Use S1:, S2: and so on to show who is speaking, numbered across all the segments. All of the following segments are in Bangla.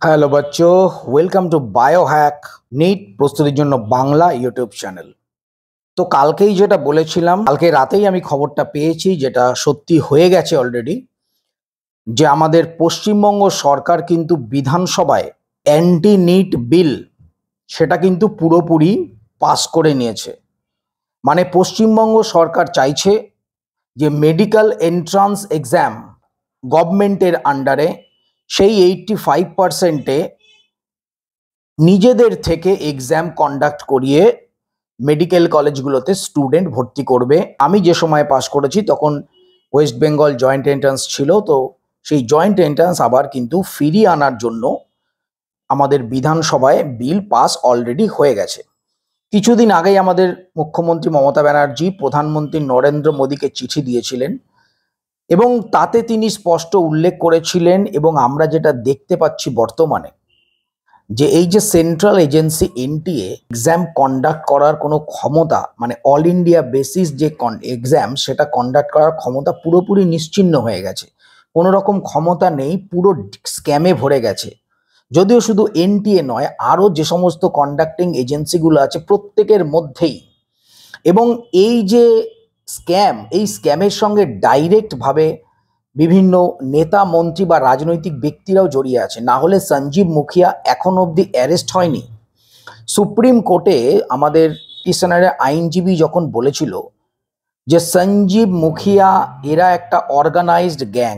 S1: হ্যালো বাচ্চো, ওয়েলকাম টু বায়োহ্যাক নিট প্রস্তুতির জন্য বাংলা ইউটিউব চ্যানেল। তো কালকেই যেটা বলেছিলাম, কালকে রাতেই আমি খবরটা পেয়েছি, যেটা সত্যি হয়ে গেছে অলরেডি, যে আমাদের পশ্চিমবঙ্গ সরকার কিন্তু বিধানসভায় অ্যান্টি নিট বিল সেটা কিন্তু পুরোপুরি পাস করে নিয়েছে। মানে পশ্চিমবঙ্গ সরকার চাইছে যে মেডিকেল এন্ট্রান্স এক্সাম গভর্নমেন্টের আন্ডারে সেই 85%-এ নিজেদের থেকে এক্সাম কন্ডাক্ট করিয়ে মেডিকেল কলেজগুলোতে স্টুডেন্ট ভর্তি করবে। আমি যে সময় পাস করেছি তখন ওয়েস্ট বেঙ্গল জয়েন্ট এন্ট্রান্স ছিল, তো সেই জয়েন্ট এন্ট্রান্স আবার কিন্তু ফিরিয়ে আনার জন্য আমাদের বিধানসভায় বিল পাস অলরেডি হয়ে গেছে। কিছুদিন আগেই আমাদের মুখ্যমন্ত্রী মমতা ব্যানার্জি প্রধানমন্ত্রী নরেন্দ্র মোদীকে চিঠি দিয়েছিলেন এবং তাতে তিনি স্পষ্ট উল্লেখ করেছিলেন, এবং আমরা যেটা দেখতে পাচ্ছি বর্তমানে, যে এই যে central agency NTA exam conduct করার কোনো ক্ষমতা, মানে অল ইন্ডিয়া বেসিস যে এক্সাম সেটা কন্ডাক্ট করার ক্ষমতা পুরোপুরি নিশ্চিহ্ন হয়ে গেছে। কোনো রকম ক্ষমতা নেই, পুরো স্ক্যামে ভরে গেছে। যদিও শুধু এনটিএ নয়, আরও যে সমস্ত কন্ডাক্টিং এজেন্সিগুলো আছে প্রত্যেকের মধ্যেই, এবং এই যে স্ক্যাম, এই স্ক্যামের সঙ্গে ডাইরেক্টভাবে বিভিন্ন নেতা মন্ত্রী বা রাজনৈতিক ব্যক্তিরাও জড়িয়ে আছে, না হলে সঞ্জীব মুখিয়া এখন অবধি অ্যারেস্ট হয়নি। সুপ্রিম কোর্টে আমাদের কিষানের আইনজীবী যখন বলেছিল যে সঞ্জীব মুখিয়া এরা একটা অর্গানাইজড গ্যাং,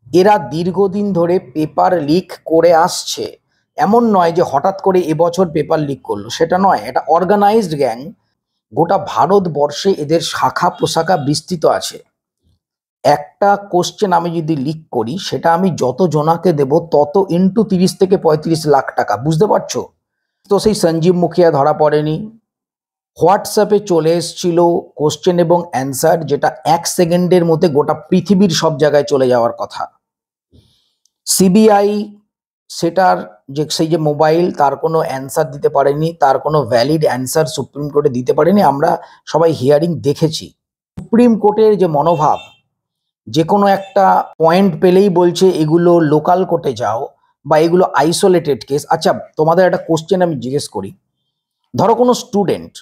S1: এরা দীর্ঘদিন ধরে পেপার লিক করে আসছে, এমন নয় যে হঠাৎ করে এবছর পেপার লিক করলো, সেটা নয়, এটা অর্গানাইজড গ্যাং। গোটা ভারতবর্ষে এদের শাখা প্রশাখা বিস্তৃত আছে। একটা কোশ্চেন আমি যদি লিক করি, সেটা আমি যত জনাকে দেব তত ইন্টু 30 থেকে 35 লাখ টাকা, বুঝতে পারছো? তো সেই সঞ্জীব মুখিয়া ধরা পড়েনি। হোয়াটসঅ্যাপে চলে এসেছিল কোশ্চেন এবং অ্যান্সার, যেটা 1 সেকেন্ডের মধ্যে গোটা পৃথিবীর সব জায়গায় চলে যাওয়ার কথা। সিবিআই সেটার যে সেই যে মোবাইল, তার কোনো অ্যান্সার দিতে পারেনি, তার কোনো ভ্যালিড অ্যান্সার সুপ্রিম কোর্টে দিতে পারেনি। আমরা সবাই হিয়ারিং দেখেছি। সুপ্রিম কোর্টের যে মনোভাব, যে কোনো একটা পয়েন্ট পেলেই বলছে এগুলো লোকাল কোর্টে যাও বা এগুলো আইসোলেটেড কেস। আচ্ছা, তোমাদের একটা কোশ্চেন আমি জিজ্ঞেস করি। ধরো কোনো স্টুডেন্ট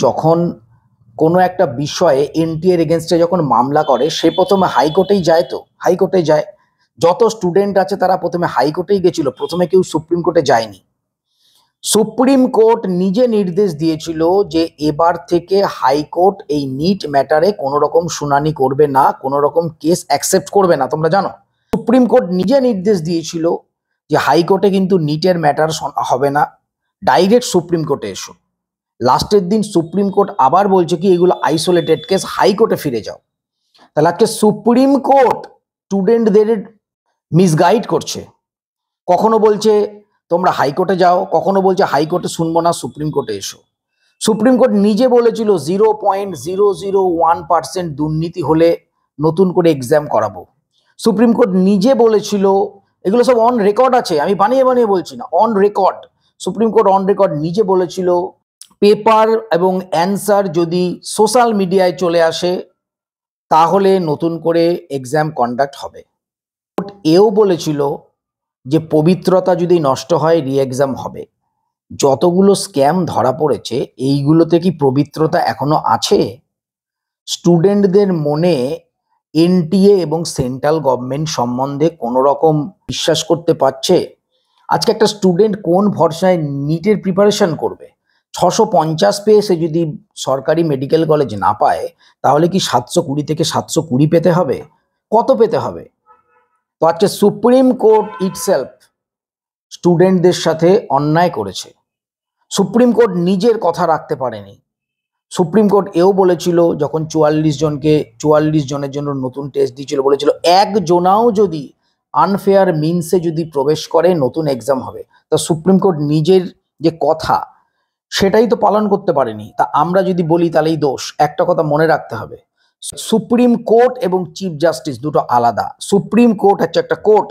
S1: যখন কোনো একটা বিষয়ে এনটিএর এগেনস্টে যখন মামলা করে, সে প্রথমে হাইকোর্টেই যায়। তো হাইকোর্টে যায়, যত স্টুডেন্ট আছে তারা প্রথমে হাইকোর্টেই গেছিল, প্রথমে কেউ সুপ্রিম কোর্টে যায়নি। সুপ্রিম কোর্ট নিজে নির্দেশ দিয়েছিল যে এবার থেকে হাইকোর্ট এই নিট ম্যাটারে কোনো রকম শুনানি করবে না, কোনো রকম কেস অ্যাকসেপ্ট করবে না। তোমরা জানো সুপ্রিম কোর্ট নিজে নির্দেশ দিয়েছিল যে হাইকোর্টে কিন্তু নিটের ম্যাটার হবে না, ডাইরেক্ট সুপ্রিম কোর্টে এসো। লাস্টের দিন সুপ্রিম কোর্ট আবার বলছে কি এগুলো আইসোলেটেড কেস, হাইকোর্টে ফিরে যাও। তাহলে আজকে সুপ্রিম কোর্ট স্টুডেন্টদের মিসগাইড করছে। কখনো বলছে তোমরা হাইকোর্টে যাও, কখনো বলছে হাইকোর্টে শুনবো না, সুপ্রিম কোর্টে এসো। সুপ্রিম কোর্ট নিজে বলেছিল 0.001% দুর্নীতি হলে নতুন করে এক্সাম করাবো। সুপ্রিম কোর্ট নিজে বলেছিল, এগুলো সব অন রেকর্ড আছে, আমি বানিয়ে বানিয়ে বলছি না, on record. Supreme court on record নিজে বলেছিল পেপার এবং অ্যান্সার যদি সোশ্যাল মিডিয়ায় চলে আসে তাহলে নতুন করে এক্সাম কন্ডাক্ট হবে। কোর্ট এও বলেছিল যে পবিত্রতা যদি নষ্ট হয় রি এক্সাম হবে। যতগুলো স্ক্যাম ধরা পড়েছে, এইগুলোতে কি পবিত্রতা এখনো আছে? স্টুডেন্টদের মনে এনটিএ এবং সেন্ট্রাল গভর্নমেন্ট সম্বন্ধে কোনো রকম বিশ্বাস করতে পারছে? আজকে একটা স্টুডেন্ট কোন ভরসায় নিটের প্রিপারেশন করবে? 650 পেয়ে সে যদি সরকারি মেডিকেল কলেজ না পায়, তাহলে কি 720 থেকে 720 পেতে হবে? কত পেতে হবে? তো আজকে সুপ্রিম কোর্ট ইটসেলফ স্টুডেন্টদের সাথে অন্যায় করেছে। সুপ্রিম কোর্ট নিজের কথা রাখতে পারেনি। সুপ্রিম কোর্ট এও বলেছিল, যখন 44 জনের জন্য নতুন টেস্ট দিয়েছিল, বলেছিল একজনাও যদি আনফেয়ার মিনসে যদি প্রবেশ করে নতুন এক্সাম হবে। তা সুপ্রিম কোর্ট নিজের যে কথা সেটাই তো পালন করতে পারেনি। তা আমরা যদি বলি তাহলেই দোষ। একটা কথা মনে রাখতে হবে, সুপ্রিম কোর্ট এবং চিফ জাস্টিস দুটো আলাদা। সুপ্রিম কোর্ট হচ্ছে একটা কোর্ট,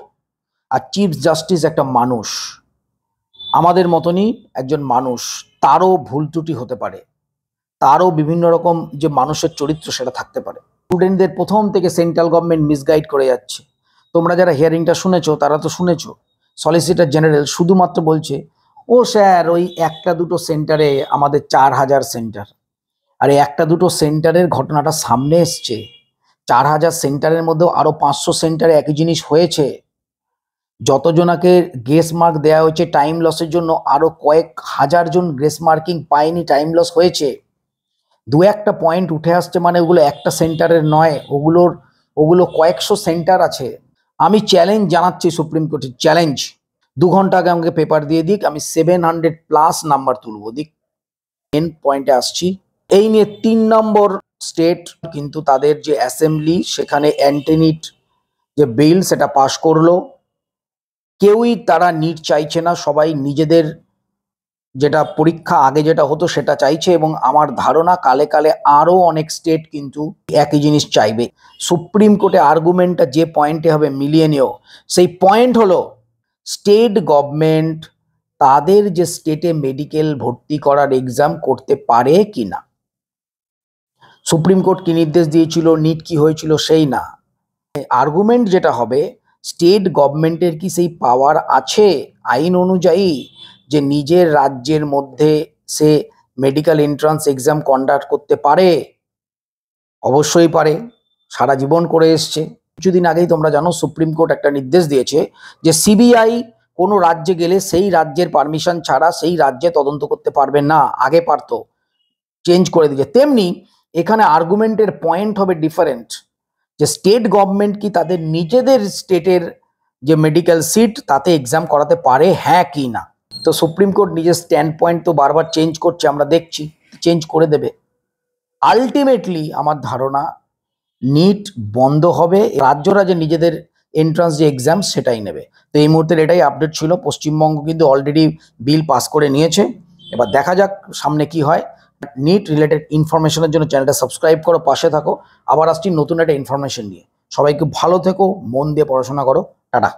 S1: আর চিফ জাস্টিস একটা মানুষ, আমাদের মতনই একজন মানুষ। তারও ভুল ত্রুটি হতে পারে, তারও বিভিন্ন রকম যে মানুষের চরিত্র সেটা থাকতে পারে। স্টুডেন্টদের প্রথম থেকে সেন্ট্রাল গভর্নমেন্ট মিসগাইড করে যাচ্ছে। তোমরা যারা হিয়ারিংটা শুনেছো তারা তো শুনেছো সলিসিটর জেনারেল শুধুমাত্র বলছে, ও স্যার ওই একটা দুটো সেন্টারে আমাদের 4000 সেন্টার। আরে একটা দুটো সেন্টারের ঘটনাটা সামনে এসছে, 4000 সেন্টারের মধ্যেও আরো 500 সেন্টারে একই জিনিস হয়েছে। যতজনাকে গ্রেস মার্ক দেওয়া হয়েছে টাইম লসের জন্য, আরো কয়েক হাজার জন গ্রেস মার্কিং পায়নি, টাইম লস হয়েছে। দু একটা পয়েন্ট উঠে আসছে মানে ওগুলো একটা সেন্টারের নয়, ওগুলো কয়েকশো সেন্টার আছে। আমি চ্যালেঞ্জ জানাচ্ছি সুপ্রিম কোর্টের, চ্যালেঞ্জ, 2 ঘন্টা আগে আমাকে পেপার দিয়ে দিক, আমি 700+ নাম্বার তুলবো। দিক, মেন পয়েন্টে আসছি। এই নিয়ে 3 নম্বর স্টেট কিন্তু তাদের যে অ্যাসেম্বলি, সেখানে অ্যান্টিনিট যে বিল সেটা পাশ করলো। কেউই তারা নিট চাইছে না, সবাই নিজেদের যেটা পরীক্ষা আগে যেটা হতো সেটা চাইছে, এবং আমার ধারণা কালে কালে আরো অনেক স্টেট কিন্তু একই জিনিস চাইবে। সুপ্রিম কোর্টে আর্গুমেন্টটা যে পয়েন্টে হবে মিলিয়ে নিও, সেই পয়েন্ট হলো স্টেট গভর্নমেন্ট তাদের যে স্টেটে মেডিকেল ভর্তি করার এক্সাম করতে পারে কি না। সুপ্রিম কোর্ট কি নির্দেশ দিয়েছিল, নিট কি হয়েছিল সেই না, আর্গুমেন্ট যেটা হবে স্টেট গভর্নমেন্টের কি সেই পাওয়ার আছে আইন অনুযায়ী যে নিজের রাজ্যের মধ্যে সে মেডিকেল এন্ট্রান্স এক্সাম কন্ডাক্ট করতে পারে। অবশ্যই পারে, সারা জীবন করে এসছে। কিছুদিন আগেই তোমরা জানো সুপ্রিম কোর্ট একটা নির্দেশ দিয়েছে যে সিবিআই কোনো রাজ্যে গেলে সেই রাজ্যের পারমিশন ছাড়া সেই রাজ্যে তদন্ত করতে পারবে না, আগে পারতো, চেঞ্জ করে দিয়েছে। তেমনি এখানে আর্গুমেন্টের পয়েন্ট হবে ডিফারেন্ট, যে স্টেট গভর্নমেন্ট কি তাদের নিজেদের স্টেটের যে মেডিকেল সিট তাতে এক্সাম করাতে পারে, হ্যাঁ কি না। তো সুপ্রিম কোর্ট নিজের স্ট্যান্ড পয়েন্ট তো বারবার চেঞ্জ করছে, আমরা দেখছি, চেঞ্জ করে দেবে। আলটিমেটলি আমার ধারণা নিট বন্ধ হবে, রাজ্যরা যে নিজেদের এন্ট্রান্স যে এক্সাম সেটাই নেবে। তো এই মুহূর্তের এটাই আপডেট ছিল। পশ্চিমবঙ্গ কিন্তু অলরেডি বিল পাস করে নিয়েছে, এবার দেখা যাক সামনে কি হয়। নিট রিলেটেড ইনফরমেশনের জন্য চ্যানেলটা সাবস্ক্রাইব করো, পাশে থাকো। আবার আসছি নতুন একটা ইনফরমেশন নিয়ে। সবাইকে ভালো থেকো, মন দিয়ে পড়াশোনা করো, টাটা।